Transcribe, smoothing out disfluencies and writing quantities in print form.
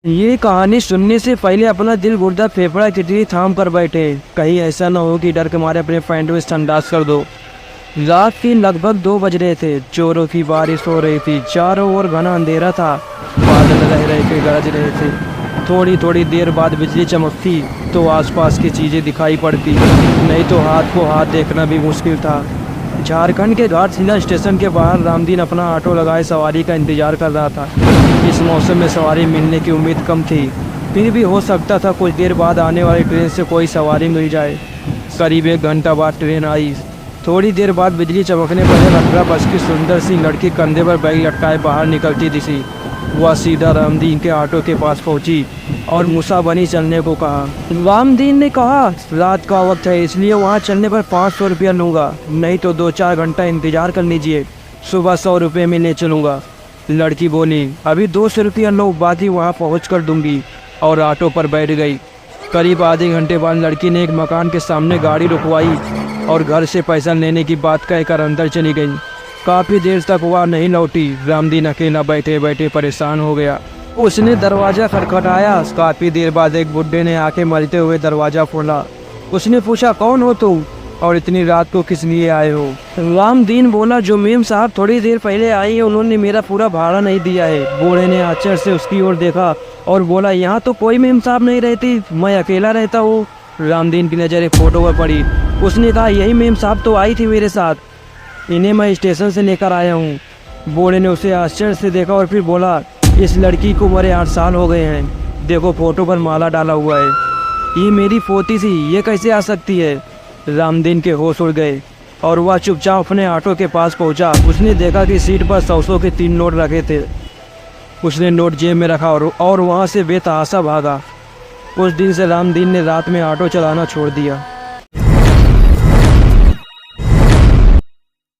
ये कहानी सुनने से पहले अपना दिल गुर्दा फेफड़ा कितनी थाम कर बैठे, कहीं ऐसा ना हो कि डर के मारे अपने फ्रेंड को संडास कर दो। रात के लगभग 2 बज रहे थे। जोरों की बारिश हो रही थी, चारों ओर घना अंधेरा था। बादल रह रहे थे, गरज रहे थे। थोड़ी थोड़ी देर बाद बिजली चमकती तो आसपास की चीज़ें दिखाई पड़ती, नहीं तो हाथ को हाथ देखना भी मुश्किल था। झारखंड के घाटशिला स्टेशन के बाहर रामदीन अपना ऑटो लगाए सवारी का इंतजार कर रहा था। इस मौसम में सवारी मिलने की उम्मीद कम थी, फिर भी हो सकता था कुछ देर बाद आने वाली ट्रेन से कोई सवारी मिल जाए। करीब 1 घंटा बाद ट्रेन आई। थोड़ी देर बाद बिजली चमकने पर 18 वर्ष की सुंदर सी लड़की कंधे पर बैग लटकाए बाहर निकलती दिखी। वह सीधा रामदीन के ऑटो के पास पहुंची और मुसा बनी चलने को कहा। रामदीन ने कहा, रात का वक्त है इसलिए वहां चलने पर 500 रुपया लूँगा, नहीं तो 2-4 घंटा इंतजार कर लीजिए, सुबह 100 रुपये में ले चलूँगा। लड़की बोली, अभी 200 रुपया लो, बाकी वहाँ पहुँच कर दूँगी, और ऑटो पर बैठ गई। करीब आधे घंटे बाद लड़की ने एक मकान के सामने गाड़ी रुकवाई और घर से पैसा लेने की बात कहकर अंदर चली गई। काफ़ी देर तक वह नहीं लौटी। रामदीन अकेला बैठे बैठे परेशान हो गया। उसने दरवाज़ा खटखटाया। काफ़ी देर बाद एक बुड्ढे ने आके मलते हुए दरवाज़ा खोला। उसने पूछा, कौन हो तुम और इतनी रात को किस लिए आए हो? रामदीन बोला, जो मेम साहब थोड़ी देर पहले आई है, उन्होंने मेरा पूरा भाड़ा नहीं दिया है। बूढ़े ने आश्चर्य से उसकी ओर देखा और बोला, यहाँ तो कोई मेम साहब नहीं रहती, मैं अकेला रहता हूँ। रामदीन की नज़र एक फ़ोटो पर पड़ी। उसने कहा, यही मेम साहब तो आई थी मेरे साथ, इन्हें मैं स्टेशन से लेकर आया हूँ। बूढ़े ने उसे आश्चर्य से देखा और फिर बोला, इस लड़की को मरे 8 साल हो गए हैं, देखो फोटो पर माला डाला हुआ है। ये मेरी पोती थी, ये कैसे आ सकती है? रामदीन के होश उड़ गए और वह चुपचाप अपने ऑटो के पास पहुंचा। उसने देखा कि सीट पर 100 के 3 नोट रखे थे। उसने नोट जेब में रखा और वहाँ से बेतहाशा भागा। उस दिन से रामदीन ने रात में ऑटो चलाना छोड़ दिया।